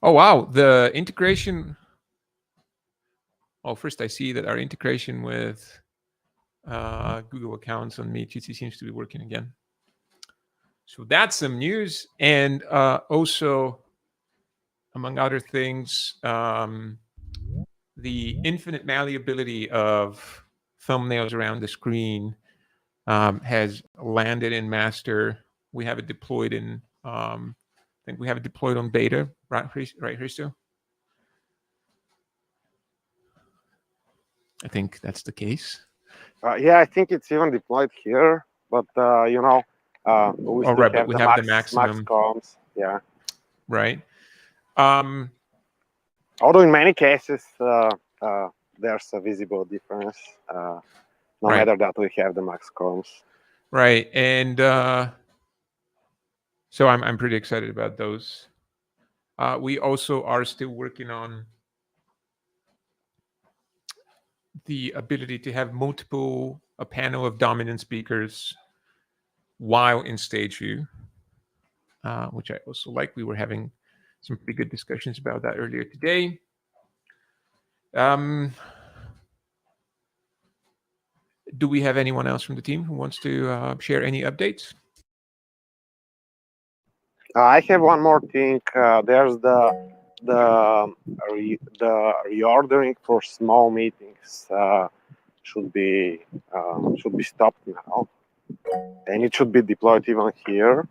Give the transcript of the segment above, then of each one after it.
Oh, wow. The integration. Oh, first I see that our integration with Google accounts on me, Jitsi, seems to be working again. So that's some news. And also, among other things, the infinite malleability of thumbnails around the screen has landed in master. We have it deployed in, I think we have it deployed on beta, right, Hristo? I think that's the case. Yeah, I think it's even deployed here, but we Oh, still right, but have we the have the max maximum, comms. Yeah. right? Although in many cases there's a visible difference, no Right. matter that we have the max comms. Right, and so I'm pretty excited about those. We also are still working on the ability to have a panel of dominant speakers while in stage view, which I also like. We were having some pretty good discussions about that earlier today. Do we have anyone else from the team who wants to share any updates? I have one more thing. There's the reordering for small meetings should be stopped now, and it should be deployed even here.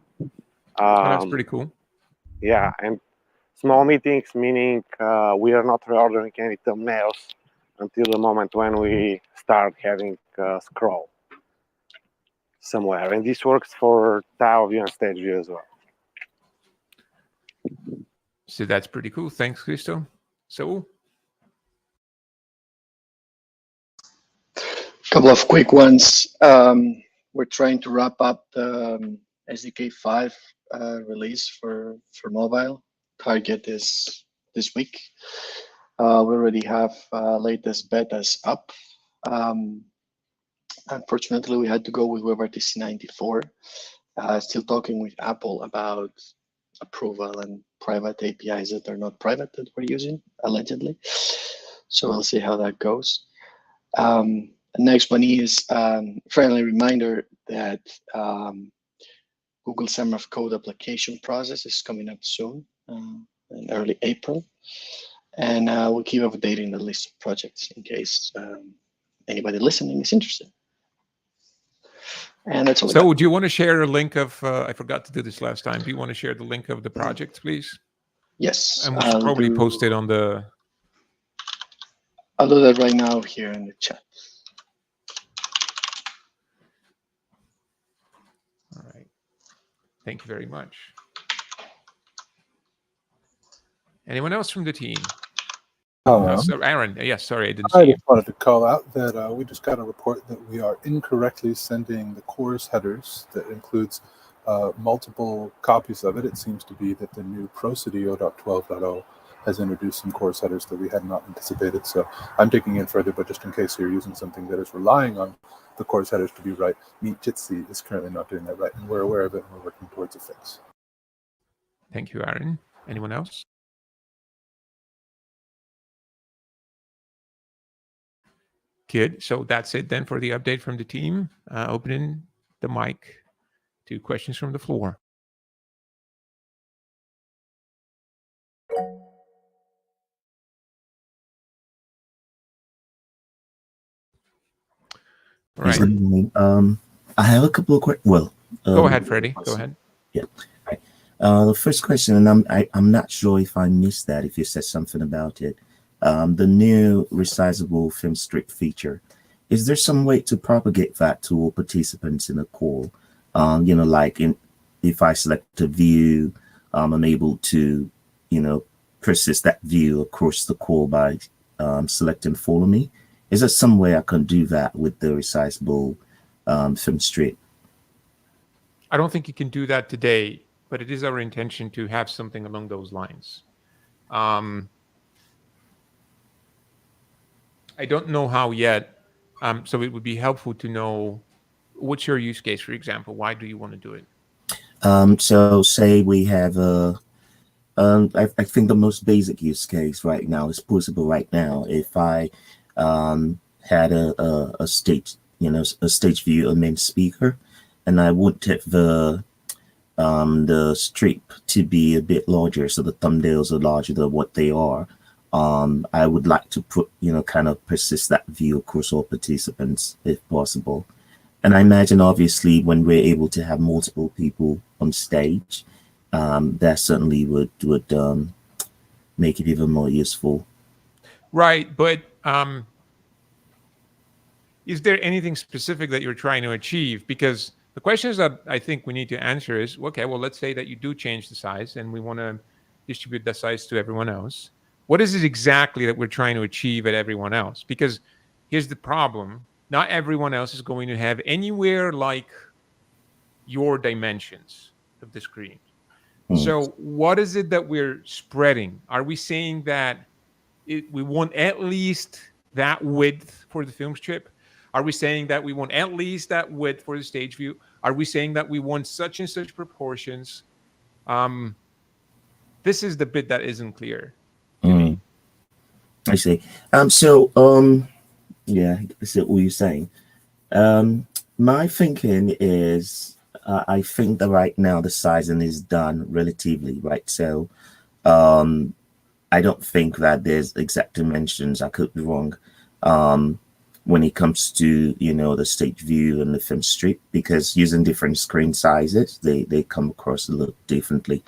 That's pretty cool. Yeah, and small meetings meaning we are not reordering any thumbnails until the moment when we start having scroll somewhere, and this works for tile view and stage view as well. So that's pretty cool. Thanks, Christo. So, couple of quick ones. We're trying to wrap up the SDK 5 release for mobile. Target is this week. We already have latest betas up. Unfortunately, we had to go with WebRTC 94. Still talking with Apple about approval and private APIs that are not private that we're using, allegedly. So we'll see how that goes. Next one is friendly reminder that Google Summer of Code application process is coming up soon, in early April. And we'll keep updating the list of projects in case anybody listening is interested. And that's all. So do you want to share a link of, I forgot to do this last time. Do you want to share the link of the project, please? Yes. And we should probably post it on the... I'll do that right now here in the chat. All right. Thank you very much. Anyone else from the team? So Aaron, yes, sorry, I didn't see you. I just wanted to call out that we just got a report that we are incorrectly sending the course headers. That includes multiple copies of it. It seems to be that the new Prosidio.12.0 has introduced some course headers that we had not anticipated. So I'm taking it further, but just in case you're using something that is relying on the course headers to be right, Meet Jitsi is currently not doing that right, and we're aware of it, and we're working towards a fix. Thank you, Aaron. Anyone else? Good. So that's it then for the update from the team. Opening the mic to questions from the floor. All right. I have a couple of questions. Go ahead, Freddie. Go ahead. Yeah. Right. The first question, and I'm not sure if I missed that, if you said something about it. The new resizable film strip feature. Is there some way to propagate that to all participants in the call? Like if I select a view, I'm able to, persist that view across the call by selecting follow me. Is there some way I can do that with the resizable film strip? I don't think you can do that today, but it is our intention to have something along those lines. I don't know how yet. So it would be helpful to know what's your use case, for example. Why do you want to do it? So say we have a I think the most basic use case right now is possible right now. If I had a stage, a stage view, a main speaker, and I wanted the strip to be a bit larger, so the thumbnails are larger than what they are. I would like to put, kind of persist that view across all participants if possible. And I imagine, obviously, when we're able to have multiple people on stage, that certainly would make it even more useful. Right, but is there anything specific that you're trying to achieve? Because the questions that I think we need to answer is, okay, well, let's say that you do change the size and we want to distribute that size to everyone else. What is it exactly that we're trying to achieve at everyone else? Because here's the problem. Not everyone else is going to have anywhere like your dimensions of the screen. So what is it that we're spreading? Are we saying that we want at least that width for the film strip? Are we saying that we want at least that width for the stage view? Are we saying that we want such and such proportions? This is the bit that isn't clear to me. I see. Yeah, I see what you're saying. My thinking is, I think that right now the sizing is done relatively right. So, I don't think that there's exact dimensions. I could be wrong. When it comes to the stage view and the film strip, because using different screen sizes, they come across a little differently.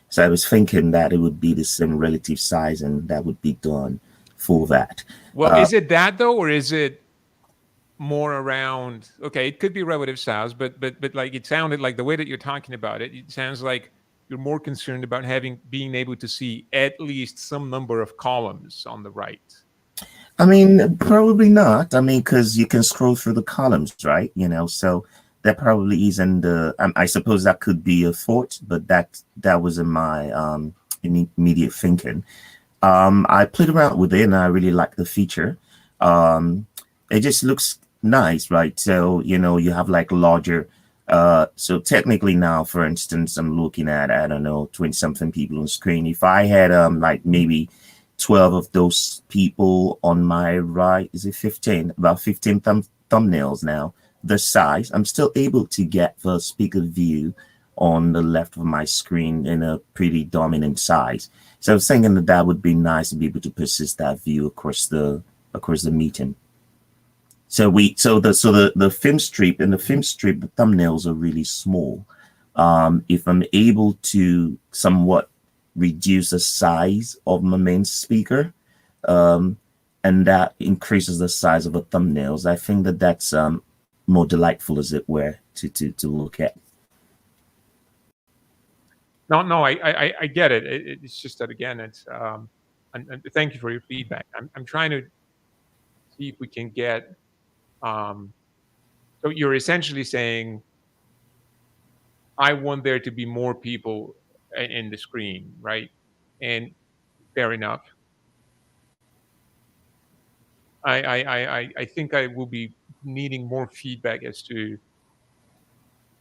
So I was thinking that it would be the same relative size, and that would be done for that. Well, is it that though, or is it more around? Okay, it could be relative size, but like it sounded like the way that you're talking about it, it sounds like you're more concerned about being able to see at least some number of columns on the right. I mean, probably not. I mean, because you can scroll through the columns, right? So that probably isn't the. I suppose that could be a thought, but that wasn't my immediate thinking. I played around with it, and I really like the feature. It just looks nice, right? So you have like larger. So technically now, for instance, I'm looking at, I don't know, 20-something people on screen. If I had like maybe 12 of those people on my right, is it 15? About 15 thumbnails now. The size, I'm still able to get the speaker view on the left of my screen in a pretty dominant size. So I was thinking that would be nice to be able to persist that view across the meeting. So the film strip, the thumbnails are really small. If I'm able to somewhat reduce the size of my main speaker, and that increases the size of the thumbnails, I think that's more delightful, as it were, to look at. No, I get it. It's just that, again, it's and thank you for your feedback. I'm trying to see if we can get. So you're essentially saying, I want there to be more people in the screen, right? And fair enough. I think I will be needing more feedback as to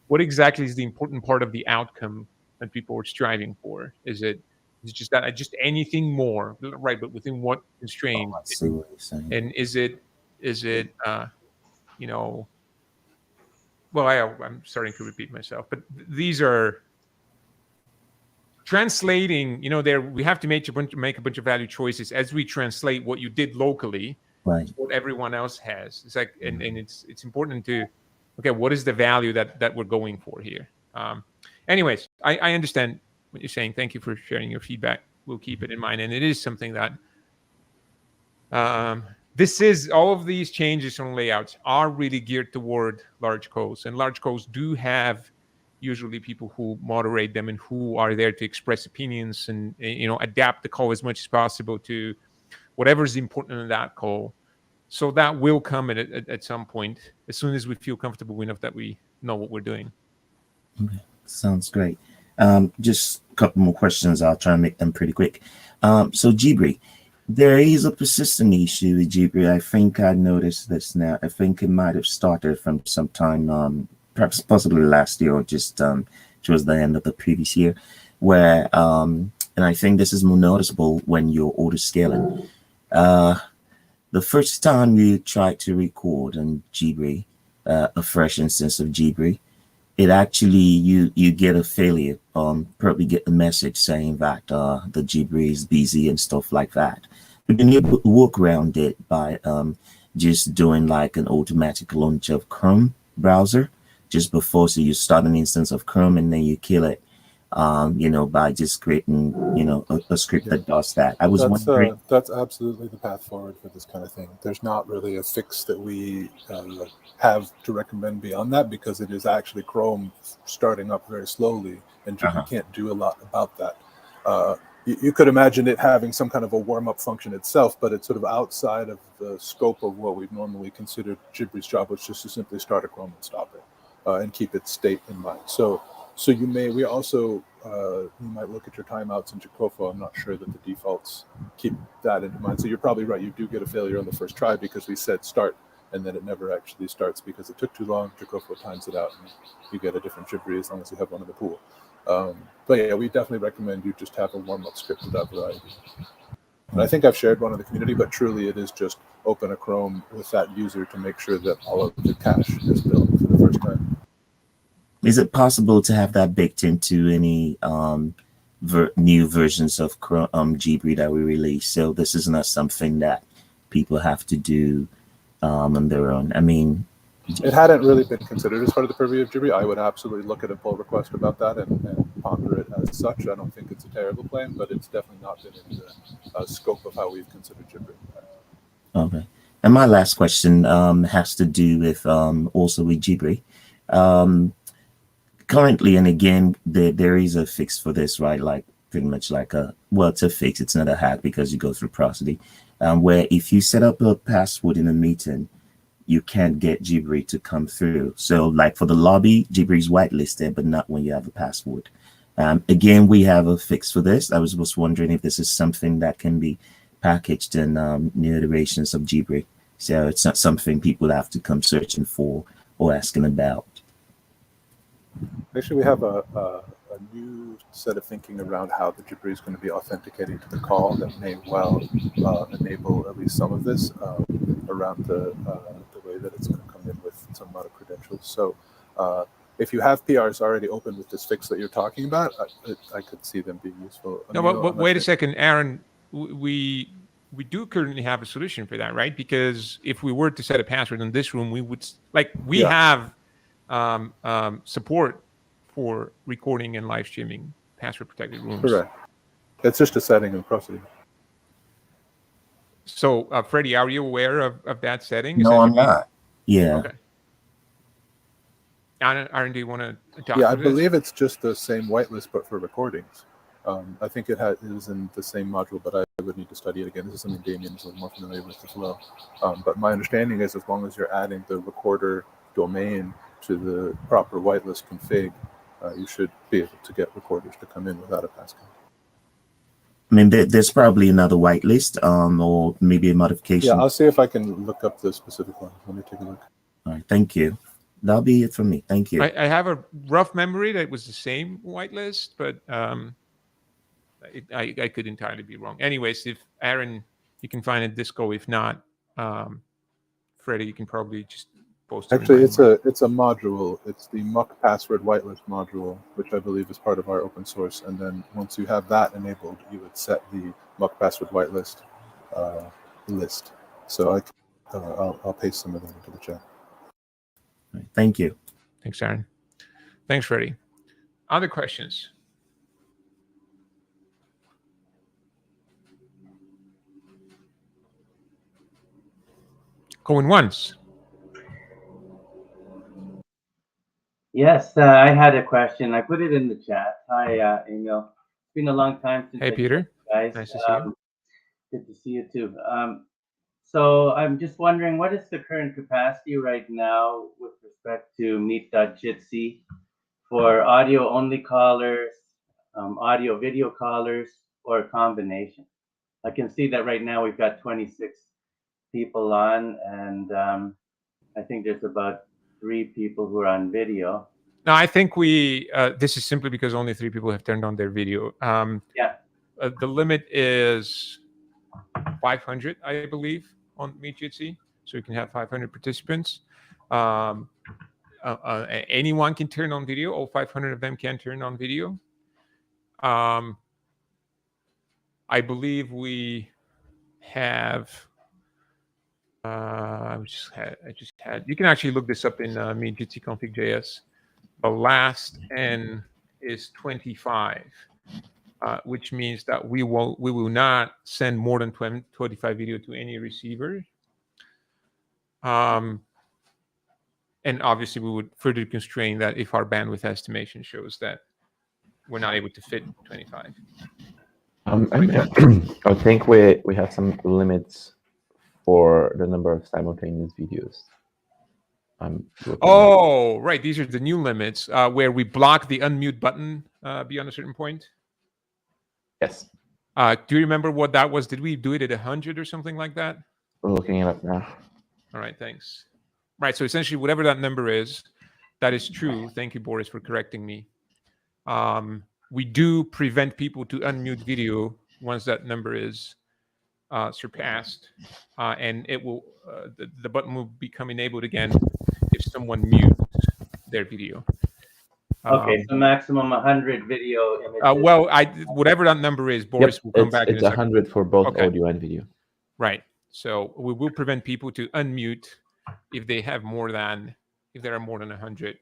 what exactly is the important part of the outcome that people are striving for. Is it just that just anything more, right? But within what constraint? I see what you're saying. And is it well, I'm starting to repeat myself, but these are translating. There we have to make a bunch of value choices as we translate what you did locally, right, what everyone else has. It's like, and it's important to, okay, what is the value that we're going for here? Anyways, I understand what you're saying. Thank you for sharing your feedback. We'll keep it in mind, and it is something that this is, all of these changes on layouts are really geared toward large calls, and large calls do have usually people who moderate them and who are there to express opinions and adapt the call as much as possible to whatever's important in that call. So that will come at some point, as soon as we feel comfortable enough that we know what we're doing. Okay. Sounds great. Just a couple more questions. I'll try and make them pretty quick. So Gypsy, there is a persistent issue with Gypsy. I think I noticed this now. I think it might have started from sometime, possibly last year, or just towards the end of the previous year, where and I think this is more noticeable when you're auto scaling. The first time you try to record on Jitsi, a fresh instance of Jitsi, it actually you get a failure. Probably get a message saying that the Jitsi is busy and stuff like that. But then you work around it by just doing like an automatic launch of Chrome browser just before. So you start an instance of Chrome and then you kill it. By just creating, a script that does that. I was wondering. That's absolutely the path forward for this kind of thing. There's not really a fix that we have to recommend beyond that, because it is actually Chrome starting up very slowly, and you can't do a lot about that. You could imagine it having some kind of a warm-up function itself, but it's sort of outside of the scope of what we've normally considered Jibri's job, which is to simply start a Chrome and stop it, and keep its state in mind. So you might look at your timeouts in Jacofo. I'm not sure that the defaults keep that in mind. So you're probably right. You do get a failure on the first try because we said start, and then it never actually starts because it took too long. Jacofo times it out, and you get a different Jibri as long as you have one in the pool. But yeah, we definitely recommend you just have a warm-up script of that variety. And I think I've shared one in the community, but truly it is just open a Chrome with that user to make sure that all of the cache is built for the first time. Is it possible to have that baked into any new versions of Jitsi that we release? So this is not something that people have to do on their own. I mean, it hadn't really been considered as part of the purview of Jitsi. I would absolutely look at a pull request about that and ponder it as such. I don't think it's a terrible plan, but it's definitely not been in the scope of how we've considered Jitsi. Okay. And my last question has to do with also with Jitsi. Currently, and again, there is a fix for this, right? Like pretty much like it's a fix. It's not a hack because you go through Prosody, where if you set up a password in a meeting, you can't get Jitsi to come through. So like for the lobby, Jitsi is whitelisted, but not when you have a password. Again, we have a fix for this. I was just wondering if this is something that can be packaged in new iterations of Jitsi. So it's not something people have to come searching for or asking about. Actually, we have a new set of thinking around how the Jitsi is going to be authenticating to the call that may well enable at least some of this around the way that it's going to come in with some amount of credentials. So if you have PRs already open with this fix that you're talking about, I could see them being useful. No, but wait a second, Aaron. We do currently have a solution for that, right? Because if we were to set a password in this room, we would have support for recording and live streaming password protected rooms. Correct. It's just a setting in Prosody. So, Freddie, are you aware of that setting? No, I'm not. Yeah. Okay. Aaron, do you want to talk Yeah, I about this? believe it's just the same whitelist, but for recordings. I think it is in the same module, but I would need to study it again. This is something Damien is a little more familiar with as well. But my understanding is as long as you're adding the recorder domain to the proper whitelist config, you should be able to get recorders to come in without a passcode. I mean, there's probably another whitelist or maybe a modification. Yeah, I'll see if I can look up the specific one. Let me take a look. All right, thank you. That'll be it for me. Thank you. I have a rough memory that it was the same whitelist, but I could entirely be wrong. Anyways, if Aaron, you can find it Disco. If not, Freddie, you can probably just post it. Actually, it's a module. It's the muck password whitelist module, which I believe is part of our open source. And then once you have that enabled, you would set the muck password whitelist list. So I'll paste some of them into the chat. Right, thank you. Thanks, Aaron. Thanks, Freddie. Other questions? Going once. Yes, I had a question. I put it in the chat. Hi, Emil. It's been a long time since. Hey, Peter. Guys, nice to see you. Good to see you too. So I'm just wondering, what is the current capacity right now with respect to Meet.Jitsi for audio-only callers, audio-video callers, or a combination? I can see that right now we've got 26 people on, and I think there's about 3 people who are on video. No, I think this is simply because only 3 people have turned on their video. Yeah. the limit is 500, I believe, on Meet Jitsi. So you can have 500 participants. Anyone can turn on video. All 500 of them can turn on video. I believe we have. I just had. You can actually look this up in Meet Jitsi config.js. The last N is 25, which means that we will not send more than 25 video to any receiver. And obviously, we would further constrain that if our bandwidth estimation shows that we're not able to fit 25. I think we have some limits for the number of simultaneous videos. Oh, right. These are the new limits where we block the unmute button beyond a certain point. Yes. Do you remember what that was? Did we do it at 100 or something like that? We're looking it up now. All right, thanks. Right, so essentially whatever that number is, that is true. Thank you, Boris, for correcting me. We do prevent people to unmute video once that number is surpassed, and it will the button will become enabled again if someone mutes their video. Okay, so maximum 100 video images. Well, whatever that number is, Boris will come back. It's 100 for both audio and video. Right. So we will prevent people to unmute if they have if there are more than 100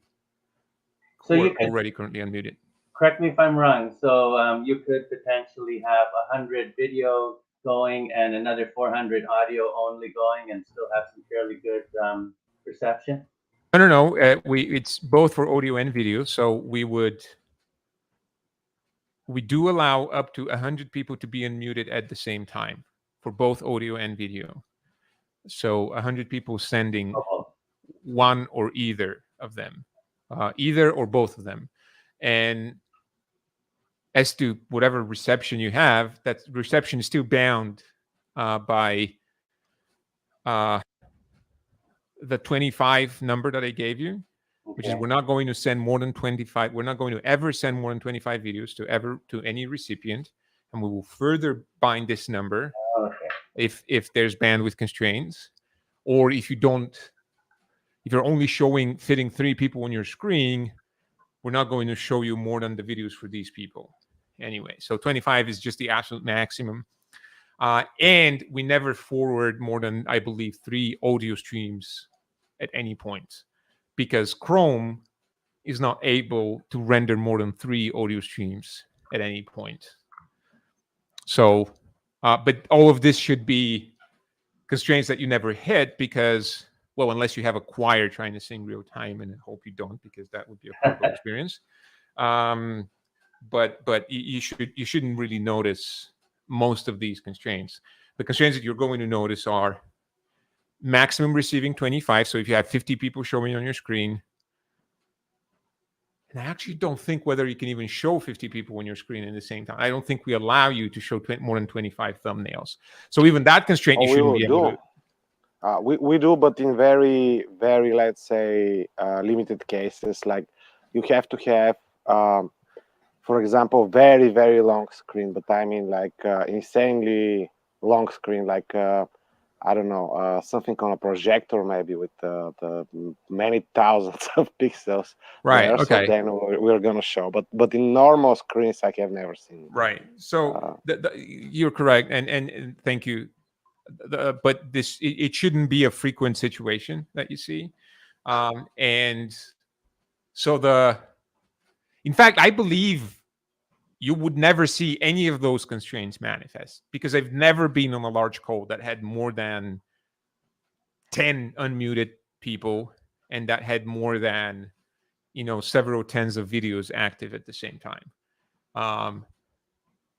so who you are already currently unmuted. Correct me if I'm wrong. So you could potentially have 100 video going and another 400 audio only going, and still have some fairly good reception. No. It's both for audio and video. So we do allow up to 100 people to be unmuted at the same time for both audio and video. So 100 people sending one or either of them, either or both of them. And as to whatever reception you have, that reception is still bound by the 25 number that I gave you, which is we're not going to send more than 25. We're not going to ever send more than 25 videos to any recipient, and we will further bind this number if there's bandwidth constraints, or if you're only fitting 3 people on your screen, we're not going to show you more than the videos for these people. Anyway, so 25 is just the absolute maximum. And we never forward more than, I believe, 3 audio streams at any point, because Chrome is not able to render more than 3 audio streams at any point. So, but all of this should be constraints that you never hit because, well, unless you have a choir trying to sing real time, and I hope you don't, because that would be a horrible experience. But you shouldn't really notice most of these constraints. The constraints that you're going to notice are maximum receiving 25. So if you have 50 people showing on your screen, and I actually don't think whether you can even show 50 people on your screen at the same time. I don't think we allow you to show more than 25 thumbnails. So even that constraint you shouldn't be able to. We do, but in very, very, let's say, limited cases. Like you have to have, for example, very, very long screen. But I mean, like insanely long screen, like I don't know, something on a projector maybe with the many thousands of pixels. Right. There, okay. So then we're gonna show, but in normal screens, I have never seen. Right. So you're correct, and thank you. But it shouldn't be a frequent situation that you see, and so in fact, I believe you would never see any of those constraints manifest because I've never been on a large code that had more than 10 unmuted people and that had more than, several tens of videos active at the same time.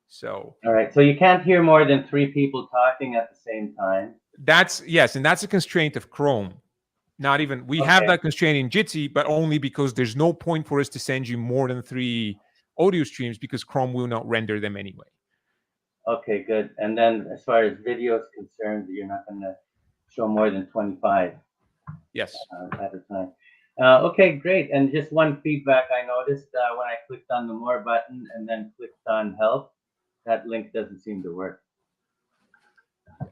So. All right. So you can't hear more than 3 people talking at the same time. Yes, and that's a constraint of Chrome. Not even we have that constraint in Jitsi, but only because there's no point for us to send you more than 3 audio streams because Chrome will not render them anyway. Okay, good. And then as far as video is concerned, you're not going to show more than 25. Yes. At a time. Okay, great. And just one feedback I noticed when I clicked on the More button and then clicked on Help, that link doesn't seem to work.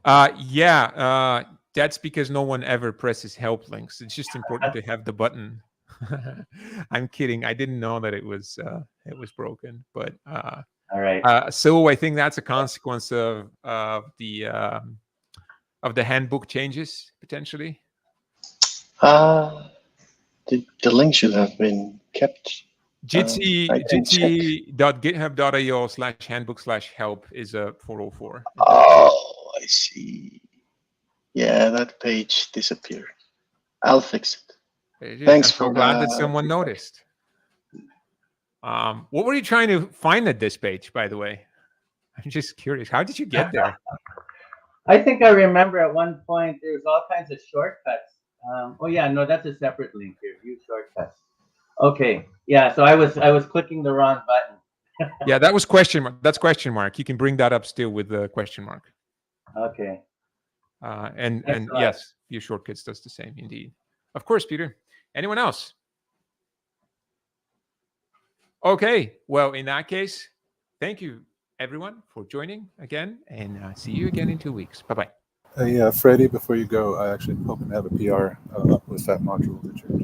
Yeah, that's because no one ever presses help links. It's just important to have the button. I'm kidding. I didn't know that it was broken, but All right. so I think that's a consequence of the handbook changes potentially. The link should have been kept. Jitsi.github.io/handbook/help is a 404. Oh, I see. Yeah, that page disappeared. I'll fix it. Thanks I'm so for glad that someone noticed. What were you trying to find at this page, by the way? I'm just curious. How did you get there? I think I remember at one point there was all kinds of shortcuts. Oh yeah, no, that's a separate link here. View shortcuts. Okay, yeah. So I was clicking the wrong button. Yeah, that was question mark. That's question mark. You can bring that up still with the question mark. Okay. And yes, view shortcuts does the same indeed. Of course, Peter. Anyone else? Okay. Well, in that case, thank you everyone for joining again, and see you again in 2 weeks. Bye bye. Yeah, Freddie, before you go, I actually am hoping to have a PR with that module that you're